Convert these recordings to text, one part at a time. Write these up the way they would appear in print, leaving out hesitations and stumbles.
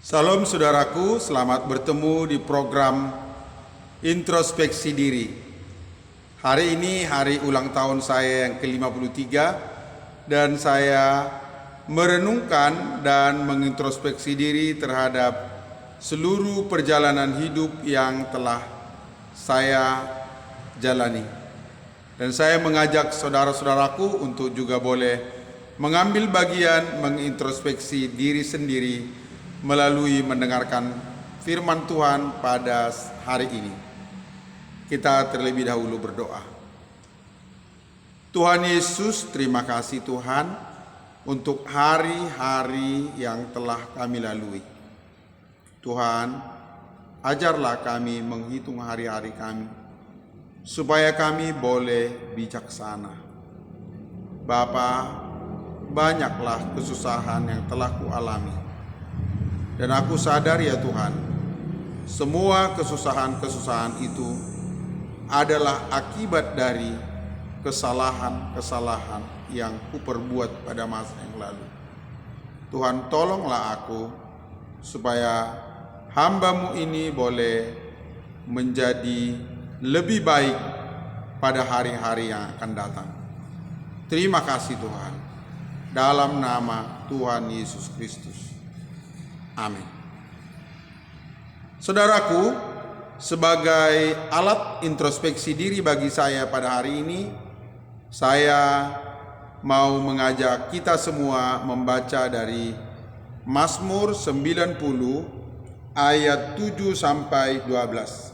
Salam saudaraku, selamat bertemu di program introspeksi diri. Hari ini hari ulang tahun saya yang ke-53 dan saya merenungkan dan mengintrospeksi diri terhadap seluruh perjalanan hidup yang telah saya jalani. Dan saya mengajak saudara-saudaraku untuk juga boleh mengambil bagian mengintrospeksi diri sendiri melalui mendengarkan firman Tuhan pada hari ini. Kita terlebih dahulu berdoa. Tuhan Yesus, terima kasih Tuhan untuk hari-hari yang telah kami lalui. Tuhan, ajarlah kami menghitung hari-hari kami, supaya kami boleh bijaksana. Bapa, banyaklah kesusahan yang telah kualami. Dan aku sadar ya Tuhan, semua kesusahan-kesusahan itu adalah akibat dari kesalahan-kesalahan yang kuperbuat pada masa yang lalu. Tuhan, tolonglah aku supaya hamba-Mu ini boleh menjadi lebih baik pada hari-hari yang akan datang. Terima kasih Tuhan, dalam nama Tuhan Yesus Kristus. Amin. Saudaraku, sebagai alat introspeksi diri bagi saya pada hari ini, saya mau mengajak kita semua membaca dari Mazmur 90 ayat 7 sampai 12.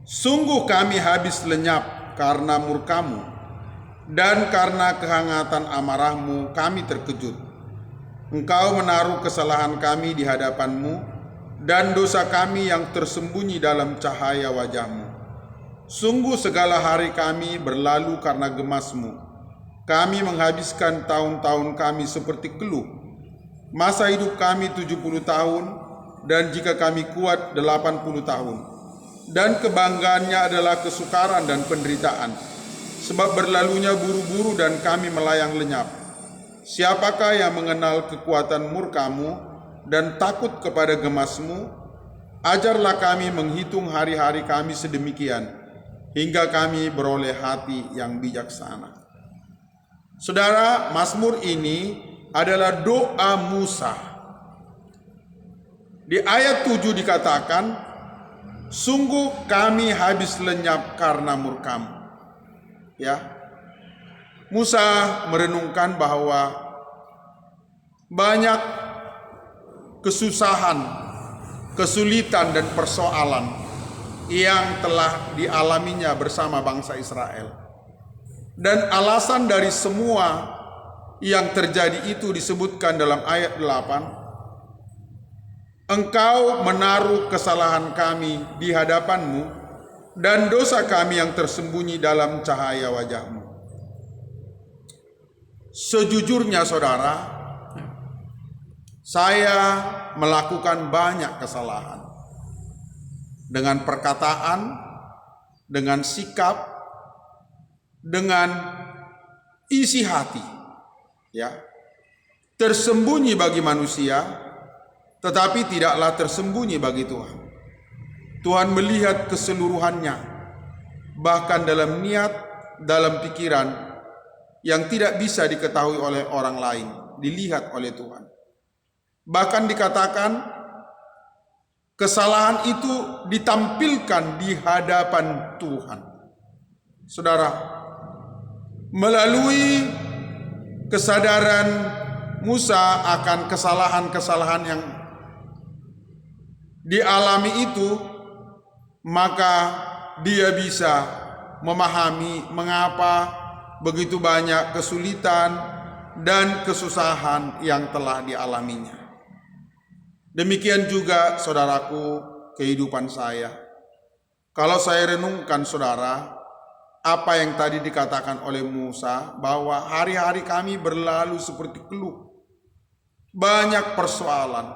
Sungguh kami habis lenyap karena murka-Mu, dan karena kehangatan amarah-Mu kami terkejut. Engkau menaruh kesalahan kami di hadapan-Mu dan dosa kami yang tersembunyi dalam cahaya wajah-Mu. Sungguh segala hari kami berlalu karena gemas-Mu. Kami menghabiskan tahun-tahun kami seperti keluh. Masa hidup kami 70 tahun dan jika kami kuat 80 tahun. Dan kebanggaannya adalah kesukaran dan penderitaan. Sebab berlalunya buru-buru dan kami melayang lenyap. Siapakah yang mengenal kekuatan murka-Mu dan takut kepada gemas-Mu? Ajarlah kami menghitung hari-hari kami sedemikian, hingga kami beroleh hati yang bijaksana. Saudara, Mazmur ini adalah doa Musa. Di ayat 7 dikatakan, sungguh kami habis lenyap karena murka-Mu. Ya, Musa merenungkan bahwa banyak kesusahan, kesulitan dan persoalan yang telah dialaminya bersama bangsa Israel. Dan alasan dari semua yang terjadi itu disebutkan dalam ayat 8. Engkau menaruh kesalahan kami di hadapan-Mu dan dosa kami yang tersembunyi dalam cahaya wajah-Mu. Sejujurnya saudara, saya melakukan banyak kesalahan dengan perkataan, dengan sikap, dengan isi hati, ya, tersembunyi bagi manusia, tetapi tidaklah tersembunyi bagi Tuhan. Tuhan melihat keseluruhannya, bahkan dalam niat, dalam pikiran yang tidak bisa diketahui oleh orang lain, dilihat oleh Tuhan. Bahkan dikatakan kesalahan itu ditampilkan di hadapan Tuhan. Saudara, melalui kesadaran Musa akan kesalahan-kesalahan yang dialami itu, maka dia bisa memahami mengapa begitu banyak kesulitan dan kesusahan yang telah dialaminya. Demikian juga saudaraku, kehidupan saya. Kalau saya renungkan saudara, apa yang tadi dikatakan oleh Musa, bahwa hari-hari kami berlalu seperti keluh. Banyak persoalan,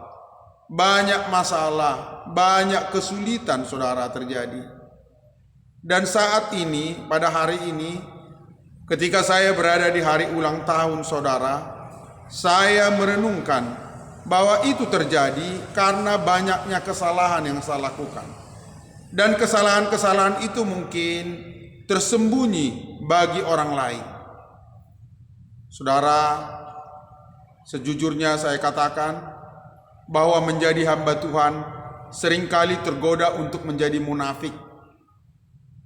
banyak masalah, banyak kesulitan saudara terjadi. Dan saat ini, pada hari ini, ketika saya berada di hari ulang tahun saudara, saya merenungkan bahwa itu terjadi karena banyaknya kesalahan yang saya lakukan. Dan kesalahan-kesalahan itu mungkin tersembunyi bagi orang lain. Saudara, sejujurnya saya katakan bahwa menjadi hamba Tuhan seringkali tergoda untuk menjadi munafik.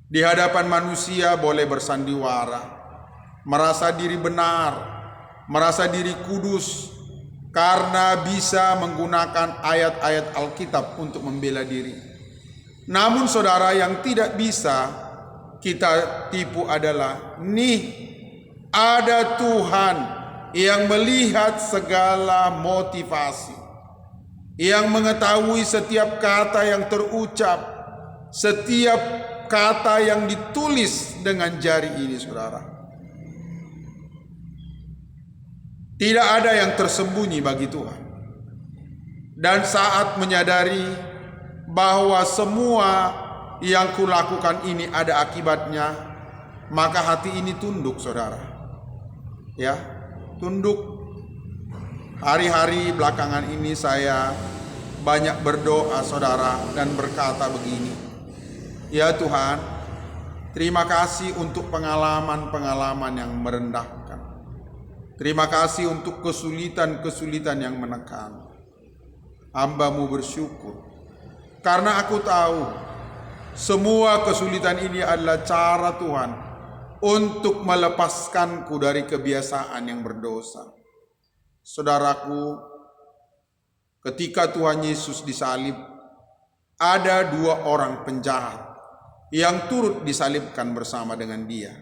Di hadapan manusia boleh bersandiwara, merasa diri benar, merasa diri kudus, karena bisa menggunakan ayat-ayat Alkitab untuk membela diri. Namun saudara, yang tidak bisa kita tipu adalah ada Tuhan yang melihat segala motivasi, yang mengetahui setiap kata yang terucap, setiap kata yang ditulis dengan jari ini, saudara. Tidak ada yang tersembunyi bagi Tuhan. Dan saat menyadari bahwa semua yang kulakukan ini ada akibatnya, maka hati ini tunduk, saudara. Ya, tunduk. Hari-hari belakangan ini saya banyak berdoa, saudara, dan berkata begini: ya Tuhan, terima kasih untuk pengalaman-pengalaman yang merendahkan. Terima kasih untuk kesulitan-kesulitan yang menekan. Hamba-Mu bersyukur karena aku tahu semua kesulitan ini adalah cara Tuhan untuk melepaskanku dari kebiasaan yang berdosa. Saudaraku, ketika Tuhan Yesus disalib, ada 2 orang penjahat yang turut disalibkan bersama dengan Dia.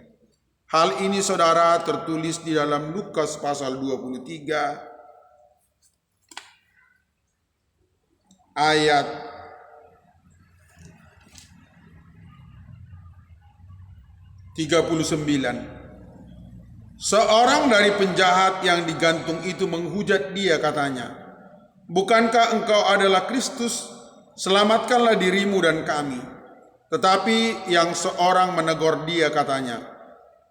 Hal ini, saudara, tertulis di dalam Lukas pasal 23 ayat 39. Seorang dari penjahat yang digantung itu menghujat Dia, katanya, bukankah engkau adalah Kristus? Selamatkanlah dirimu dan kami. Tetapi yang seorang menegur Dia, katanya,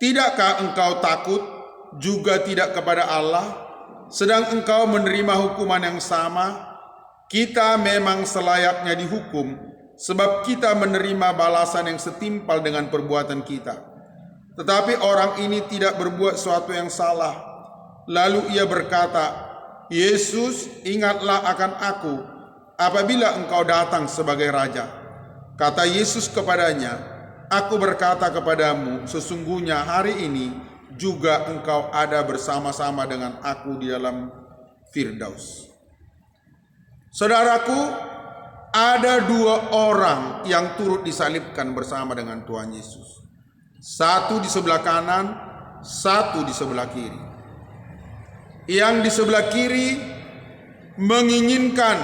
tidakkah engkau takut juga tidak kepada Allah, sedang engkau menerima hukuman yang sama? Kita memang selayaknya dihukum, sebab kita menerima balasan yang setimpal dengan perbuatan kita. Tetapi orang ini tidak berbuat sesuatu yang salah. Lalu ia berkata, Yesus, ingatlah akan aku apabila engkau datang sebagai Raja. Kata Yesus kepadanya, aku berkata kepadamu, sesungguhnya hari ini juga engkau ada bersama-sama dengan aku di dalam Firdaus. Saudaraku, ada 2 orang yang turut disalibkan bersama dengan Tuhan Yesus. Satu di sebelah kanan, satu di sebelah kiri. Yang di sebelah kiri menginginkan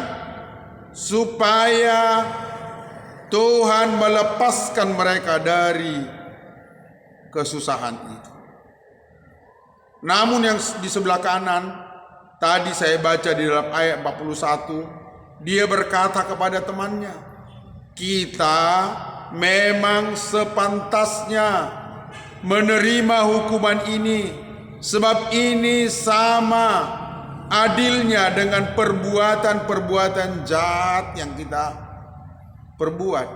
supaya Tuhan melepaskan mereka dari kesusahan itu. Namun yang di sebelah kanan, tadi saya baca di dalam ayat 41, dia berkata kepada temannya, kita memang sepantasnya menerima hukuman ini, sebab ini sama adilnya dengan perbuatan-perbuatan jahat yang kita perbuat.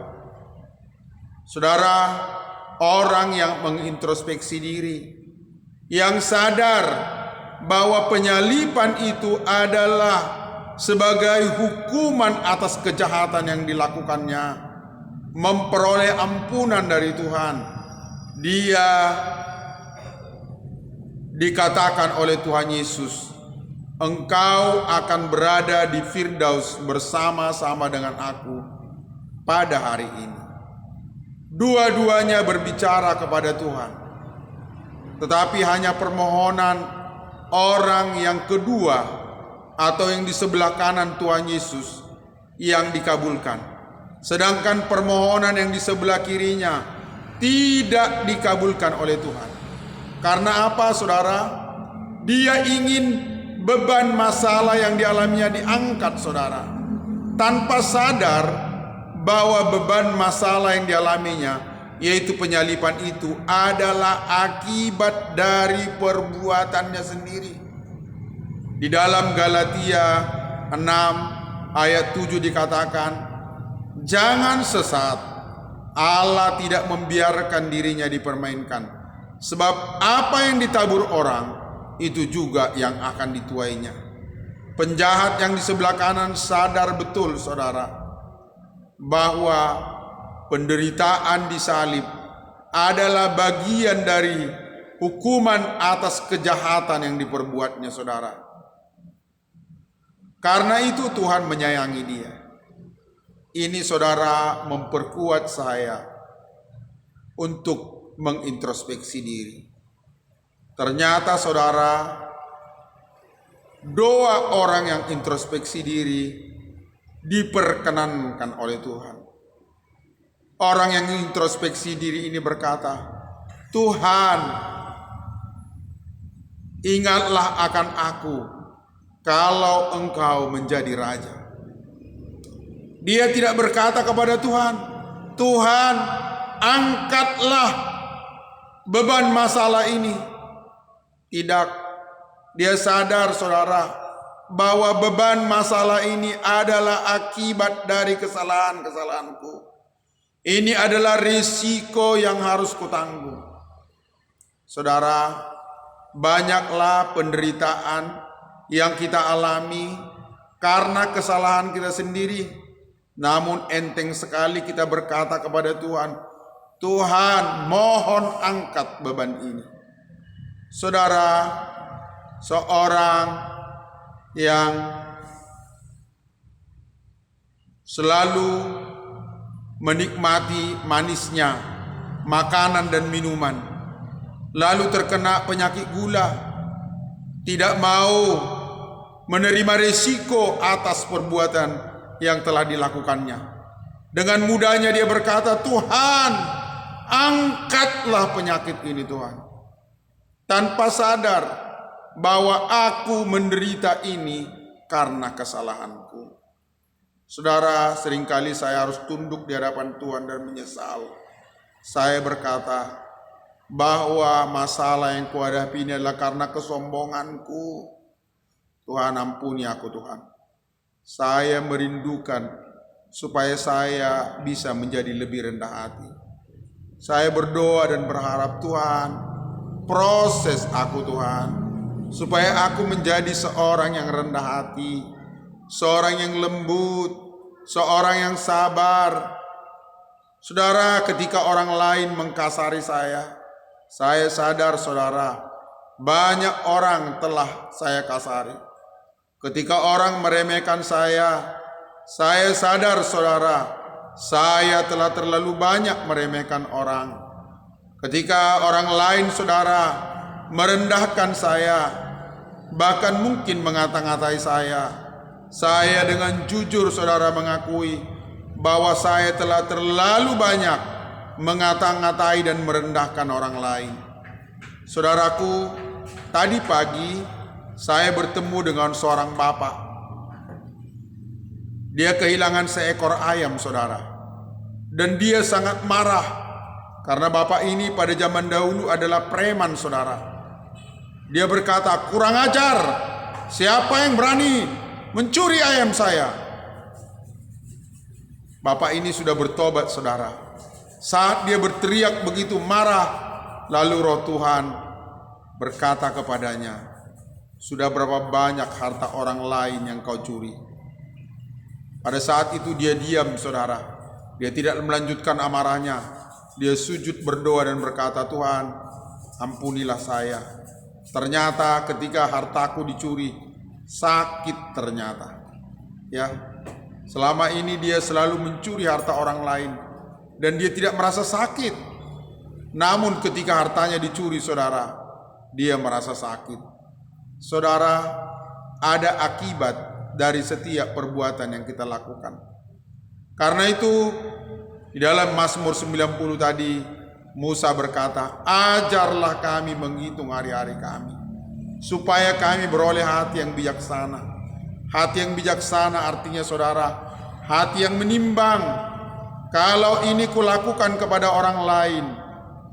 Saudara, orang yang mengintrospeksi diri, yang sadar bahwa penyaliban itu adalah sebagai hukuman atas kejahatan yang dilakukannya, memperoleh ampunan dari Tuhan. Dia dikatakan oleh Tuhan Yesus, engkau akan berada di Firdaus bersama-sama dengan aku pada hari ini. Dua-duanya berbicara kepada Tuhan, tetapi hanya permohonan orang yang kedua atau yang di sebelah kanan Tuhan Yesus yang dikabulkan. Sedangkan permohonan yang di sebelah kirinya tidak dikabulkan oleh Tuhan. Karena apa, saudara? Dia ingin beban masalah yang dialaminya diangkat, saudara, tanpa sadar bahwa beban masalah yang dialaminya, yaitu penyaliban itu, adalah akibat dari perbuatannya sendiri. Di dalam Galatia 6 ayat 7 dikatakan, jangan sesat, Allah tidak membiarkan dirinya dipermainkan. Sebab apa yang ditabur orang, itu juga yang akan dituainya. Penjahat yang di sebelah kanan sadar betul, saudara, bahwa penderitaan di salib adalah bagian dari hukuman atas kejahatan yang diperbuatnya, saudara. Karena itu Tuhan menyayangi dia. Ini, saudara, memperkuat saya untuk mengintrospeksi diri. Ternyata, saudara, doa orang yang introspeksi diri diperkenankan oleh Tuhan. Orang yang introspeksi diri ini berkata, Tuhan, ingatlah akan aku kalau Engkau menjadi raja. Dia tidak berkata kepada Tuhan, Tuhan, angkatlah beban masalah ini. Tidak, dia sadar, saudara, bahwa beban masalah ini adalah akibat dari kesalahan-kesalahanku. Ini adalah risiko yang harus kutanggung. Saudara, banyaklah penderitaan yang kita alami karena kesalahan kita sendiri. Namun enteng sekali kita berkata kepada Tuhan, Tuhan, mohon angkat beban ini. Saudara, seorang yang selalu menikmati manisnya makanan dan minuman, lalu terkena penyakit gula, tidak mau menerima risiko atas perbuatan yang telah dilakukannya. Dengan mudahnya dia berkata, Tuhan, angkatlah penyakit ini, Tuhan. Tanpa sadar bahwa aku menderita ini karena kesalahanku. Saudara, seringkali saya harus tunduk di hadapan Tuhan dan menyesal. Saya berkata bahwa masalah yang kuhadapi ini adalah karena kesombonganku. Tuhan, ampuni aku, Tuhan. Saya merindukan supaya saya bisa menjadi lebih rendah hati. Saya berdoa dan berharap, Tuhan, proses aku, Tuhan, supaya aku menjadi seorang yang rendah hati, seorang yang lembut, seorang yang sabar. Saudara, ketika orang lain mengkasari saya sadar, saudara, banyak orang telah saya kasari. Ketika orang meremehkan saya sadar, saudara, saya telah terlalu banyak meremehkan orang. Ketika orang lain, saudara, merendahkan saya, bahkan mungkin mengata-ngatai saya dengan jujur, saudara, mengakui bahwa saya telah terlalu banyak mengata-ngatai dan merendahkan orang lain. Saudaraku, tadi pagi saya bertemu dengan seorang bapak. Dia kehilangan seekor ayam, saudara, dan dia sangat marah. Karena bapak ini pada zaman dahulu adalah preman, saudara. Dia berkata, kurang ajar, siapa yang berani mencuri ayam saya? Bapak ini sudah bertobat, saudara. Saat dia berteriak begitu marah, lalu roh Tuhan berkata kepadanya, sudah berapa banyak harta orang lain yang kau curi? Pada saat itu dia diam, saudara. Dia tidak melanjutkan amarahnya. Dia sujud berdoa dan berkata, Tuhan, ampunilah saya. Ternyata ketika hartaku dicuri, sakit ternyata. Ya, selama ini dia selalu mencuri harta orang lain dan dia tidak merasa sakit. Namun ketika hartanya dicuri, saudara, dia merasa sakit. Saudara, ada akibat dari setiap perbuatan yang kita lakukan. Karena itu, di dalam Mazmur 90 tadi, Musa berkata, ajarlah kami menghitung hari-hari kami, supaya kami beroleh hati yang bijaksana. Hati yang bijaksana artinya, saudara, hati yang menimbang. Kalau ini kulakukan kepada orang lain,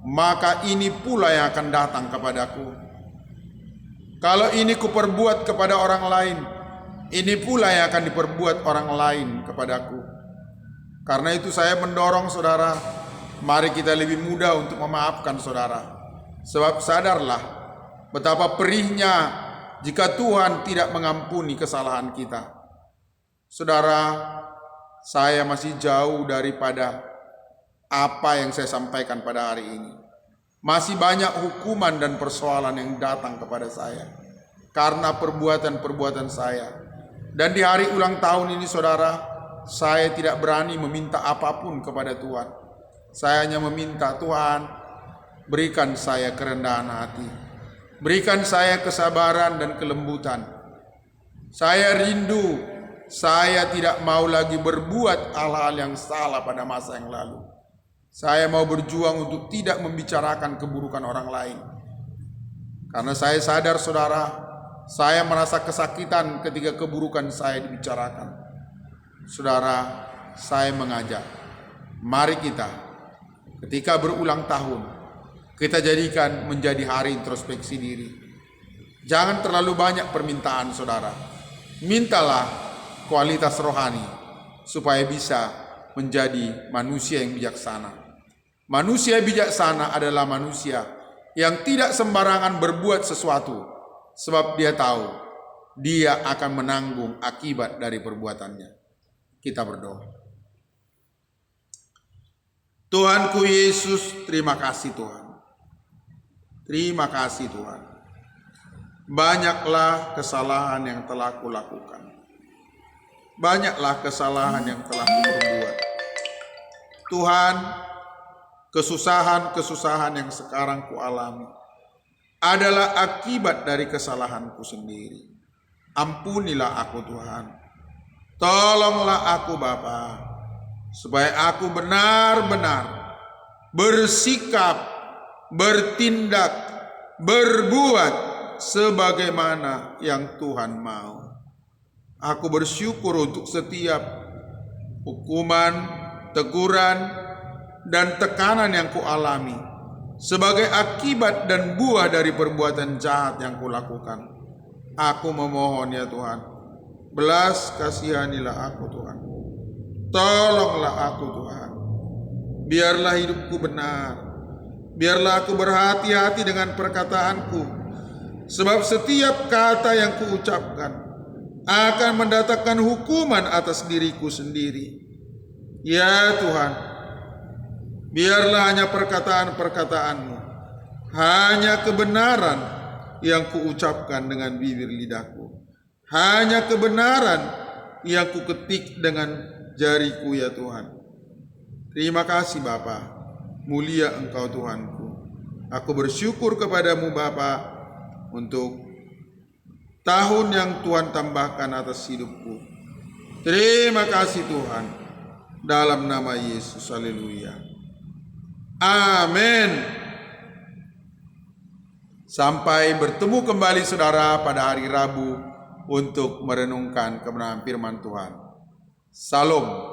maka ini pula yang akan datang kepadaku. Kalau ini kuperbuat kepada orang lain, ini pula yang akan diperbuat orang lain kepadaku. Karena itu saya mendorong saudara, mari kita lebih mudah untuk memaafkan saudara. Sebab sadarlah betapa perihnya jika Tuhan tidak mengampuni kesalahan kita. Saudara, saya masih jauh daripada apa yang saya sampaikan pada hari ini. Masih banyak hukuman dan persoalan yang datang kepada saya karena perbuatan-perbuatan saya. Dan di hari ulang tahun ini saudara, saya tidak berani meminta apapun kepada Tuhan. Saya hanya meminta, Tuhan, berikan saya kerendahan hati. Berikan saya kesabaran dan kelembutan. Saya rindu, saya tidak mau lagi berbuat hal-hal yang salah pada masa yang lalu. Saya mau berjuang untuk tidak membicarakan keburukan orang lain. Karena saya sadar saudara, saya merasa kesakitan ketika keburukan saya dibicarakan. Saudara, saya mengajak, mari kita ketika berulang tahun, kita jadikan menjadi hari introspeksi diri. Jangan terlalu banyak permintaan saudara. Mintalah kualitas rohani supaya bisa menjadi manusia yang bijaksana. Manusia bijaksana adalah manusia yang tidak sembarangan berbuat sesuatu, sebab dia tahu dia akan menanggung akibat dari perbuatannya. Kita berdoa. Tuhanku Yesus, terima kasih Tuhan. Terima kasih Tuhan. Banyaklah kesalahan yang telah kulakukan. Banyaklah kesalahan yang telah kuperbuat. Tuhan, kesusahan-kesusahan yang sekarang kualami adalah akibat dari kesalahanku sendiri. Ampunilah aku Tuhan. Tolonglah aku Bapa, supaya aku benar-benar bersikap, bertindak, berbuat sebagaimana yang Tuhan mau. Aku bersyukur untuk setiap hukuman, teguran, dan tekanan yang kualami sebagai akibat dan buah dari perbuatan jahat yang kulakukan. Aku memohon ya Tuhan, belas kasihanilah aku Tuhan. Tolonglah aku Tuhan. Biarlah hidupku benar. Biarlah aku berhati-hati dengan perkataanku. Sebab setiap kata yang kuucapkan akan mendatangkan hukuman atas diriku sendiri. Ya Tuhan, biarlah hanya perkataan-perkataanmu, hanya kebenaran yang kuucapkan dengan bibir lidahku, hanya kebenaran yang kuketik dengan jariku ya Tuhan. Terima kasih Bapa, mulia Engkau Tuhanku. Aku bersyukur kepadamu Bapa untuk tahun yang Tuhan tambahkan atas hidupku. Terima kasih Tuhan, dalam nama Yesus, haleluya. Amin. Sampai bertemu kembali saudara pada hari Rabu untuk merenungkan kebenaran firman Tuhan. Salam.